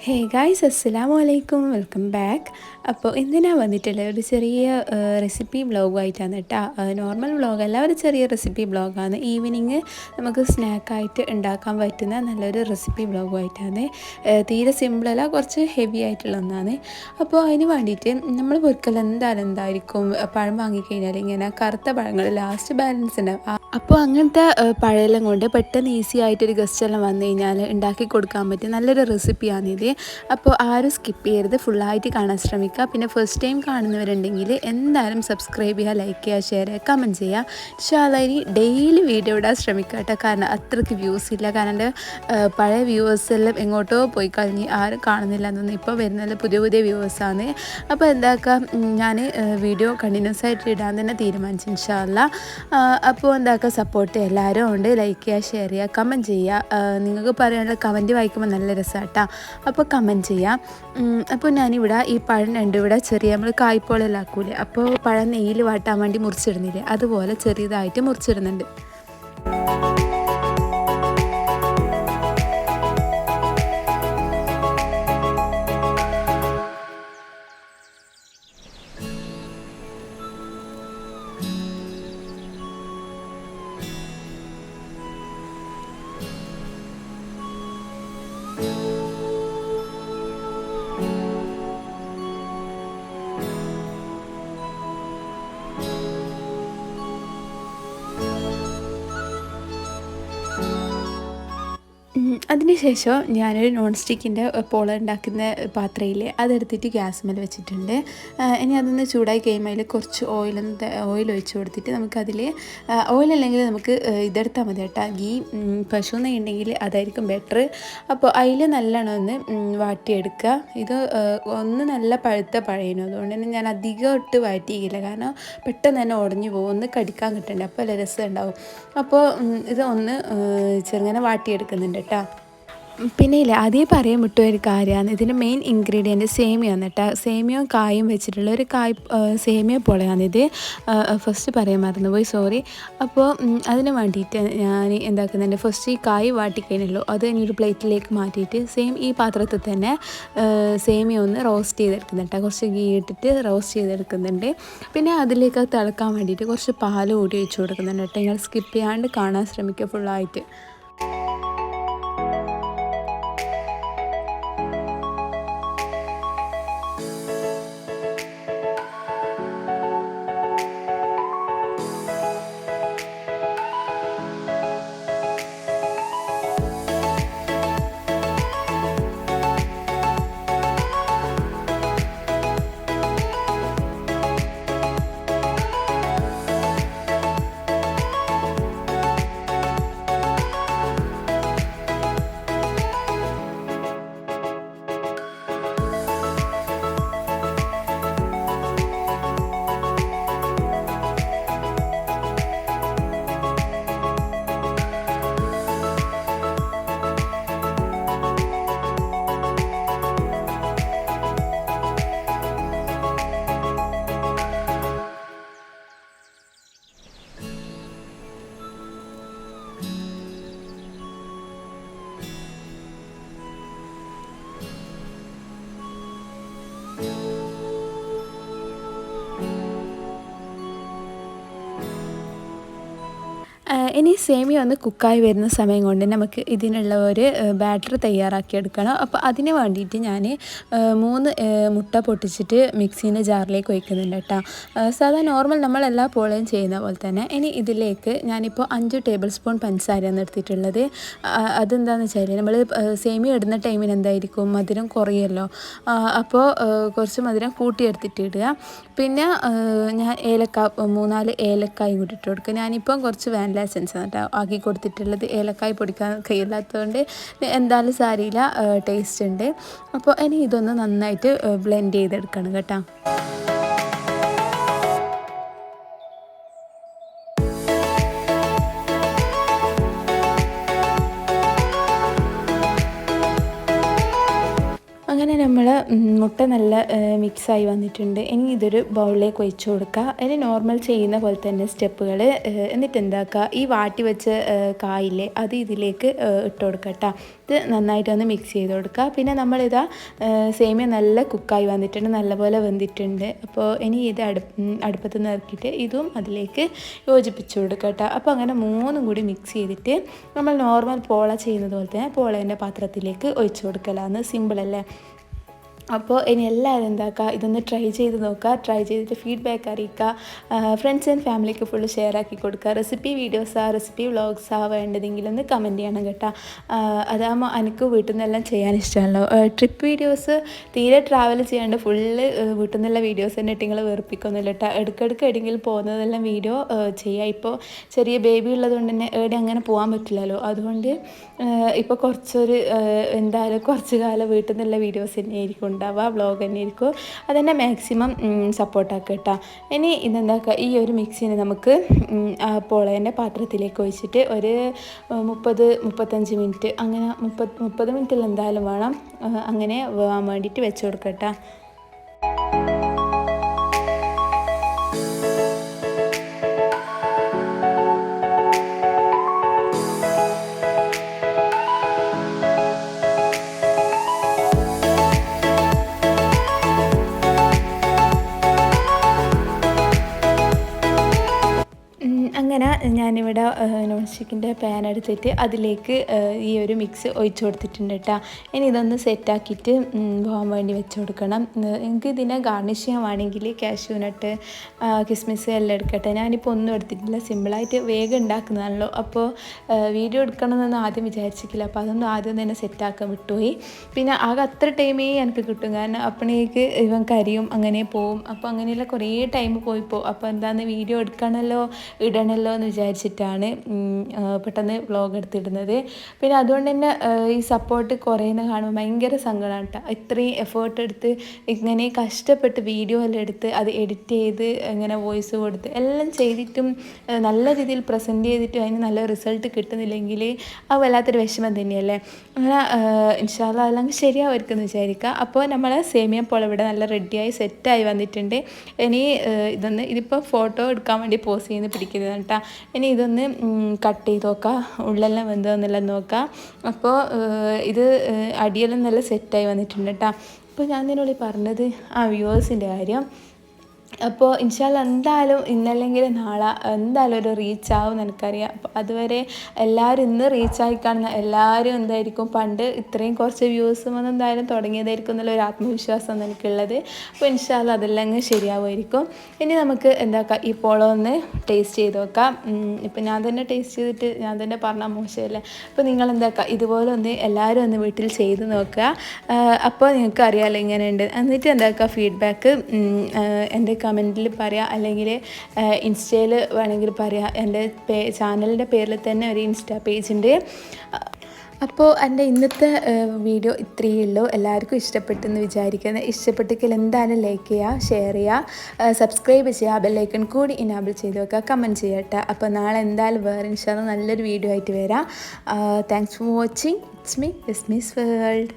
Hey guys, അസ്സലാമു അലൈക്കും, welcome back. അപ്പോൾ ഇന്ന് വന്നിട്ടുള്ള ഒരു ചെറിയ റെസിപ്പി വ്ളോഗായിട്ടാണ് കേട്ടോ. നോർമൽ വ്ളോഗല്ല, ഒരു ചെറിയ റെസിപ്പി വ്ളോഗാണ്. ഈവനിങ് നമുക്ക് സ്നാക്കായിട്ട് ഉണ്ടാക്കാൻ പറ്റുന്ന നല്ലൊരു റെസിപ്പി വ്ളോഗുമായിട്ടാണ്. തീരെ സിമ്പിളല്ല, കുറച്ച് ഹെവി ആയിട്ടുള്ള ഒന്നാണ്. അപ്പോൾ അതിന് വേണ്ടിയിട്ട് നമ്മൾ ഒരിക്കലും എന്തായിരിക്കും പഴം വാങ്ങിക്കഴിഞ്ഞാൽ ഇങ്ങനെ കറുത്ത പഴങ്ങൾ ലാസ്റ്റ് ബാലൻസ് ഉണ്ടാവും. അപ്പോൾ അങ്ങനത്തെ പഴമെല്ലാം കൊണ്ട് പെട്ടെന്ന് ഈസി ആയിട്ടൊരു ഗസ്റ്റ് എല്ലാം വന്നു കഴിഞ്ഞാൽ ഉണ്ടാക്കി കൊടുക്കാൻ പറ്റിയ നല്ലൊരു റെസിപ്പിയാണിത്. അപ്പോൾ ആരും സ്കിപ്പ് ചെയ്യരുത്, ഫുള്ളായിട്ട് കാണാൻ ശ്രമിക്കുക. പിന്നെ ഫസ്റ്റ് ടൈം കാണുന്നവരുണ്ടെങ്കിൽ എന്തായാലും സബ്സ്ക്രൈബ് ചെയ്യുക, ലൈക്ക് ചെയ്യുക, ഷെയർ ചെയ്യുക, കമൻറ്റ് ചെയ്യുക. ഇൻഷാല്ലാ ഇനി ഡെയിലി വീഡിയോ ഇടാൻ ശ്രമിക്കുക കേട്ടോ. കാരണം അത്രയ്ക്ക് വ്യൂസ് ഇല്ല. കാരണം എൻ്റെ പഴയ വ്യൂവേഴ്സ് എല്ലാം എങ്ങോട്ടോ പോയി കഴിഞ്ഞ് ആരും കാണുന്നില്ല എന്നൊന്നും. ഇപ്പോൾ വരുന്നത് പുതിയ പുതിയ വ്യൂവേഴ്സാണ്. അപ്പോൾ എന്താക്കാം, ഞാൻ വീഡിയോ കണ്ടിന്യൂസ് ആയിട്ട് ഇടാൻ തന്നെ തീരുമാനിച്ചു ഇൻഷാല്ലാ. അപ്പോൾ എന്താക്കുക, സപ്പോർട്ട് എല്ലാവരും ഉണ്ട്. ലൈക്ക് ചെയ്യുക, ഷെയർ ചെയ്യുക, കമൻറ്റ് ചെയ്യുക. നിങ്ങൾക്ക് പറയാനുള്ള കമൻറ്റ് വായിക്കുമ്പോൾ നല്ല രസമാണ് കേട്ടോ. അപ്പോൾ കമൻറ്റ് ചെയ്യാം. അപ്പോൾ ഞാനിവിടെ ഈ പഴം ഇവിടെ ചെറിയ നമ്മൾ കായ്പോളെല്ലാം ആക്കൂലേ, അപ്പോൾ പഴം നെയ്യിൽ വാട്ടാൻ വേണ്ടി മുറിച്ചിടുന്നില്ലേ, അതുപോലെ ചെറിയതായിട്ട് മുറിച്ചിടുന്നുണ്ട്. അതിനുശേഷം ഞാനൊരു നോൺ സ്റ്റിക്കിൻ്റെ പോള ഉണ്ടാക്കുന്ന പാത്രമില്ലേ, അതെടുത്തിട്ട് ഗ്യാസ് മേൽ വെച്ചിട്ടുണ്ട്. ഇനി അതൊന്ന് ചൂടായി കഴിയുമ്പോൾ അതിൽ കുറച്ച് ഓയിൽ ഒഴിച്ച് കൊടുത്തിട്ട് നമുക്കതിൽ ഓയിലല്ലെങ്കിൽ നമുക്ക് ഇതെടുത്താൽ മതി കേട്ടോ. ഗീ, പശു നെയ്യ് ഉണ്ടെങ്കിൽ അതായിരിക്കും ബെറ്റർ. അപ്പോൾ അതിൽ നല്ലോണം ഒന്ന് വാട്ടിയെടുക്കുക. ഇത് ഒന്ന് നല്ല പഴുത്ത പഴയനു, അതുകൊണ്ട് തന്നെ ഞാൻ അധികം ഇട്ട് വാട്ടിയില്ല. കാരണം പെട്ടെന്ന് തന്നെ ഉടഞ്ഞു പോകും, ഒന്ന് കടിക്കാൻ കിട്ടണ്ടേ, അപ്പോൾ നല്ല രസം ഉണ്ടാവും. അപ്പോൾ ഇത് ഒന്ന് ചെറുങ്ങനെ വാട്ടിയെടുക്കുന്നുണ്ട് കേട്ടോ. പിന്നെ ഇല്ല, അതേ പറയാൻ വിട്ട ഒരു കാര്യമാണ്, ഇതിൻ്റെ മെയിൻ ഇൻഗ്രീഡിയൻറ്റ് സേമിയാണ് കേട്ടോ. സേമിയയും കായും വെച്ചിട്ടുള്ള ഒരു സേമിയ പോളയാണിത്. ഫസ്റ്റ് പറയാൻ മറന്നുപോയി, സോറി. അപ്പോൾ അതിന് വേണ്ടിയിട്ട് ഞാൻ എന്താക്കുന്നുണ്ട്, ഫസ്റ്റ് ഈ കായ് വാട്ടിക്കഴിഞ്ഞല്ലോ, അത് ഇനി ഒരു പ്ലേറ്റിലേക്ക് മാറ്റിയിട്ട് സെയിം ഈ പാത്രത്തിൽ തന്നെ സേമിയ ഒന്ന് റോസ്റ്റ് ചെയ്തെടുക്കുന്നുണ്ട്. കുറച്ച് ഗീ ഇട്ടിട്ട് റോസ്റ്റ് ചെയ്തെടുക്കുന്നുണ്ട്. പിന്നെ അതിലേക്ക് തിളക്കാൻ വേണ്ടിയിട്ട് കുറച്ച് പാൽ കൂടി ഒഴിച്ച് കൊടുക്കുന്നുണ്ട് കേട്ടോ. നിങ്ങൾ സ്കിപ്പ് ചെയ്യാണ്ട് കാണാൻ ശ്രമിക്കുക ഫുള്ളായിട്ട്. ഇനി സേമിയ ഒന്ന് കുക്കായി വരുന്ന സമയം കൊണ്ട് നമുക്ക് ഇതിനുള്ള ഒരു ബാറ്റർ തയ്യാറാക്കിയെടുക്കണം. അപ്പോൾ അതിന് വേണ്ടിയിട്ട് ഞാൻ 3 മുട്ട പൊട്ടിച്ചിട്ട് മിക്സീൻ്റെ ജാറിലേക്ക് ഒഴിക്കുന്നുണ്ട് കേട്ടോ. സാധാരണ നോർമൽ നമ്മളെല്ലാ പോളയും ചെയ്യുന്ന പോലെ തന്നെ. ഇനി ഇതിലേക്ക് ഞാനിപ്പോൾ 5 ടേബിൾ സ്പൂൺ പഞ്ചസാരയാണ് എടുത്തിട്ടുള്ളത്. അതെന്താണെന്ന് വെച്ചാൽ നമ്മൾ സേമിയ ഇടുന്ന ടൈമിന് എന്തായിരിക്കും, മധുരം കുറയുമല്ലോ. അപ്പോൾ കുറച്ച് മധുരം കൂട്ടിയെടുത്തിട്ട് ഇടുക. പിന്നെ ഞാൻ 3-4 ഏലക്കായും കൂടി ഇട്ട് കൊടുക്കുക. ഞാനിപ്പം കുറച്ച് വാനില എസൻസ് കേട്ടോ ആക്കി കൊടുത്തിട്ടുള്ളത്. ഏലക്കായ് പൊടിക്കാൻ കഴിയില്ലാത്തതുകൊണ്ട് എന്തായാലും സാരിയില്ല, ടേസ്റ്റ് ഉണ്ട്. അപ്പോൾ ഇനി ഇതൊന്ന് നന്നായിട്ട് ബ്ലെൻഡ് ചെയ്തെടുക്കണം കേട്ടോ. അങ്ങനെ നമ്മൾ മുട്ട നല്ല മിക്സായി വന്നിട്ടുണ്ട്. ഇനി ഇതൊരു ബൗളിലേക്ക് ഒഴിച്ചു കൊടുക്കുക. ഇനി നോർമൽ ചെയ്യുന്ന പോലെ തന്നെ സ്റ്റെപ്പുകൾ. എന്നിട്ട് എന്താക്കുക, ഈ വാട്ടി വെച്ച കായില്ലേ അത് ഇതിലേക്ക് ഇട്ട് കൊടുക്കുക കേട്ടോ. ഇത് നന്നായിട്ടൊന്ന് മിക്സ് ചെയ്ത് കൊടുക്കുക. പിന്നെ നമ്മളിതാ സേമിയ നല്ല കുക്കായി വന്നിട്ടുണ്ട്, നല്ലപോലെ വെന്തിട്ടുണ്ട്. അപ്പോൾ ഇനി ഇത് അടുപ്പത്ത് നിന്ന് ഇറക്കിയിട്ട് ഇതും അതിലേക്ക് യോജിപ്പിച്ച് കൊടുക്കുക കേട്ടോ. അപ്പോൾ അങ്ങനെ മൂന്നും കൂടി മിക്സ് ചെയ്തിട്ട് നമ്മൾ നോർമൽ പോള ചെയ്യുന്നത് പോലെ തന്നെ പോളേൻ്റെ പാത്രത്തിലേക്ക് ഒഴിച്ചു കൊടുക്കലാണ്. സിമ്പിളല്ലേ? അപ്പോൾ ഇനി എല്ലാവരും എന്താക്കുക, ഇതൊന്ന് ട്രൈ ചെയ്ത് നോക്കുക. ട്രൈ ചെയ്തിട്ട് ഫീഡ്ബാക്ക് അറിയിക്കുക. ഫ്രണ്ട്സ് ആൻഡ് ഫാമിലിക്ക് ഫുള്ള് ഷെയർ ആക്കി കൊടുക്കുക. റെസിപ്പി വീഡിയോസാ റെസിപ്പി വ്ളോഗ്സാ വേണ്ടതെങ്കിലും ഒന്ന് കമൻറ്റ് ചെയ്യണം കേട്ടോ. അതാകുമ്പോൾ എനിക്ക് വീട്ടിൽ നിന്നെല്ലാം ചെയ്യാൻ ഇഷ്ടമാണല്ലോ. ട്രിപ്പ് വീഡിയോസ് തീരെ ട്രാവൽ ചെയ്യാണ്ട് ഫുള്ള് വീട്ടിൽ നിന്നുള്ള വീഡിയോസ് തന്നെ ഇട്ടിങ്ങൾ വെറുപ്പിക്കൊന്നുമില്ല കേട്ടോ. ഇടയ്ക്കിടയ്ക്ക് എവിടെയെങ്കിലും പോകുന്നതെല്ലാം വീഡിയോ ചെയ്യുക. ഇപ്പോൾ ചെറിയ ബേബി ഉള്ളതുകൊണ്ട് തന്നെ എവിടെ അങ്ങനെ പോകാൻ പറ്റില്ലല്ലോ. അതുകൊണ്ട് ഇപ്പോൾ കുറച്ചൊരു എന്തായാലും കുറച്ച് കാലം വീട്ടിൽ നിന്നുള്ള വീഡിയോസ് തന്നെയായിരിക്കും ഉണ്ടാവുക, വ്ളോഗ് തന്നെ ആയിരിക്കും. അതന്നെ മാക്സിമം സപ്പോർട്ടാക്കുക കേട്ടോ. ഇനി ഇതെന്താക്കുക, ഈ ഒരു മിക്സിനെ നമുക്ക് പോളേൻ്റെ പാത്രത്തിലേക്ക് ഒഴിച്ചിട്ട് ഒരു 30-35 മിനിറ്റ് അങ്ങനെ 30 മിനിറ്റിൽ എന്തായാലും വേണം അങ്ങനെ വേവാൻ വേണ്ടിയിട്ട് വെച്ച് കൊടുക്കുക കേട്ടോ. അങ്ങനെ ഞാനിവിടെ നോൺ സ്റ്റിക്കിൻ്റെ പാൻ എടുത്തിട്ട് അതിലേക്ക് ഈ ഒരു മിക്സ് ഒഴിച്ച് കൊടുത്തിട്ടുണ്ട് കേട്ടോ. ഇനി ഇതൊന്ന് സെറ്റാക്കിയിട്ട് പോകാൻ വേണ്ടി വെച്ച് കൊടുക്കണം. എനിക്ക് ഇതിനെ ഗാർണിഷ് ചെയ്യാൻ വേണമെങ്കിൽ കാഷ്യൂ നട്ട് കിസ്മിസ് എല്ലാം എടുക്കട്ടെ. ഞാനിപ്പോൾ ഒന്നും എടുത്തിട്ടില്ല, സിമ്പിളായിട്ട് വേഗം ഉണ്ടാക്കുന്നതാണല്ലോ. അപ്പോൾ വീഡിയോ എടുക്കണമെന്നൊന്നും ആദ്യം വിചാരിച്ചിട്ടില്ല. അപ്പോൾ അതൊന്നും ആദ്യം തന്നെ സെറ്റാക്കാൻ വിട്ടുപോയി. പിന്നെ ആകെ അത്ര ടൈമേ എനിക്ക് കിട്ടും, കാരണം അപ്പോഴേക്ക് ഇവൻ കരിയും അങ്ങനെ പോവും. അപ്പോൾ അങ്ങനെയുള്ള കുറേ ടൈം പോയിപ്പോൾ. അപ്പോൾ എന്താണെന്ന് വീഡിയോ എടുക്കണമല്ലോ ഇടണമല്ലോ എന്ന് വിചാരിച്ചിട്ടാണ് പെട്ടെന്ന് വ്ളോഗ് എടുത്തിടുന്നത്. പിന്നെ അതുകൊണ്ട് തന്നെ ഈ സപ്പോർട്ട് കുറയുന്ന കാണുമ്പോൾ ഭയങ്കര സങ്കടമാണ് കേട്ടോ. ഇത്രയും എഫേർട്ട് എടുത്ത് ഇങ്ങനെ കഷ്ടപ്പെട്ട് വീഡിയോ എല്ലാം എടുത്ത് അത് എഡിറ്റ് ചെയ്ത് ഇങ്ങനെ വോയിസ് കൊടുത്ത് എല്ലാം ചെയ്തിട്ടും നല്ല രീതിയിൽ പ്രസൻറ്റ് ചെയ്തിട്ടും അതിന് നല്ല റിസൾട്ട് കിട്ടുന്നില്ലെങ്കിൽ അത് വല്ലാത്തൊരു വിഷമം തന്നെയല്ലേ. അങ്ങനെ ഇൻഷാ അല്ലാഹ് അതെല്ലാം ശരിയാവുമായിരിക്കുമെന്ന് വിചാരിക്കുക. അപ്പോൾ നമ്മൾ സേമിയ പോള ഇവിടെ നല്ല റെഡിയായി സെറ്റായി വന്നിട്ടുണ്ട്. ഇനി ഇതിപ്പോൾ ഫോട്ടോ എടുക്കാൻ വേണ്ടി പോസ് ചെയ്യുന്ന പിടിക്കുന്നത് കേട്ടോ. ഇനി ഇതൊന്ന് കട്ട് ചെയ്ത് നോക്കാം, ഉള്ളെല്ലാം വെന്തോന്നെല്ലാം നോക്കാം. അപ്പോൾ ഇത് അടിയെല്ലാം നല്ല സെറ്റായി വന്നിട്ടുണ്ട് കേട്ടോ. അപ്പോൾ ഞാൻ ഇതിനുള്ളിൽ പറഞ്ഞത് വ്യൂവേഴ്സിൻ്റെ കാര്യം. അപ്പോൾ ഇൻഷാ അല്ലാഹ് എന്തായാലും ഇന്നല്ലെങ്കിൽ നാളെ എന്തായാലും ഒരു റീച്ച് ആവും എനിക്കറിയാം. അപ്പോൾ അതുവരെ എല്ലാവരും ഇന്ന് റീച്ചായി കാണുന്ന എല്ലാവരും എന്തായിരിക്കും പണ്ട് ഇത്രയും കുറച്ച് വ്യൂസ് വന്ന് എന്തായാലും തുടങ്ങിയതായിരിക്കും എന്നുള്ള ഒരു ആത്മവിശ്വാസമാണ് എനിക്കുള്ളത്. അപ്പോൾ ഇൻഷാ അല്ലാഹ് അതെല്ലാം അങ്ങ് ശരിയാവുമായിരിക്കും. ഇനി നമുക്ക് എന്താക്കാം, ഈ പോള ഒന്ന് ടേസ്റ്റ് ചെയ്ത് നോക്കാം. ഇപ്പം ഞാൻ തന്നെ ടേസ്റ്റ് ചെയ്തിട്ട് ഞാൻ തന്നെ പറഞ്ഞാൽ മോശമല്ലേ. അപ്പോൾ നിങ്ങൾ എന്താക്കാം, ഇതുപോലെ ഒന്ന് എല്ലാവരും ഒന്ന് വീട്ടിൽ ചെയ്ത് നോക്കുക. അപ്പോൾ നിങ്ങൾക്ക് അറിയാമല്ലോ ഇങ്ങനെയുണ്ട്. എന്നിട്ട് എന്താക്കുക, ഫീഡ്ബാക്ക് എൻ്റെ കമൻറ്റിൽ പറയാം, അല്ലെങ്കിൽ ഇൻസ്റ്റയിൽ വേണമെങ്കിൽ പറയാം. എൻ്റെ ചാനലിൻ്റെ പേരിൽ തന്നെ ഒരു ഇൻസ്റ്റാ പേജുണ്ട്. അപ്പോൾ എൻ്റെ ഇന്നത്തെ വീഡിയോ ഇത്രയേ ഉള്ളൂ. എല്ലാവർക്കും ഇഷ്ടപ്പെട്ടെന്ന് വിചാരിക്കുന്നത്. ഇഷ്ടപ്പെട്ടെങ്കിൽ എന്തായാലും ലൈക്ക് ചെയ്യുക, ഷെയർ ചെയ്യുക, സബ്സ്ക്രൈബ് ചെയ്യുക, ബെല്ലൈക്കൺ കൂടി ഇനാബിൾ ചെയ്ത് വെക്കുക, കമൻറ്റ് ചെയ്യട്ടെ. അപ്പോൾ നാളെ എന്തായാലും വേറെ ഇൻഷാ അല്ലാഹ് നല്ലൊരു വീഡിയോ ആയിട്ട് വരാം. Thanks for watching. It's me Jasmi's world.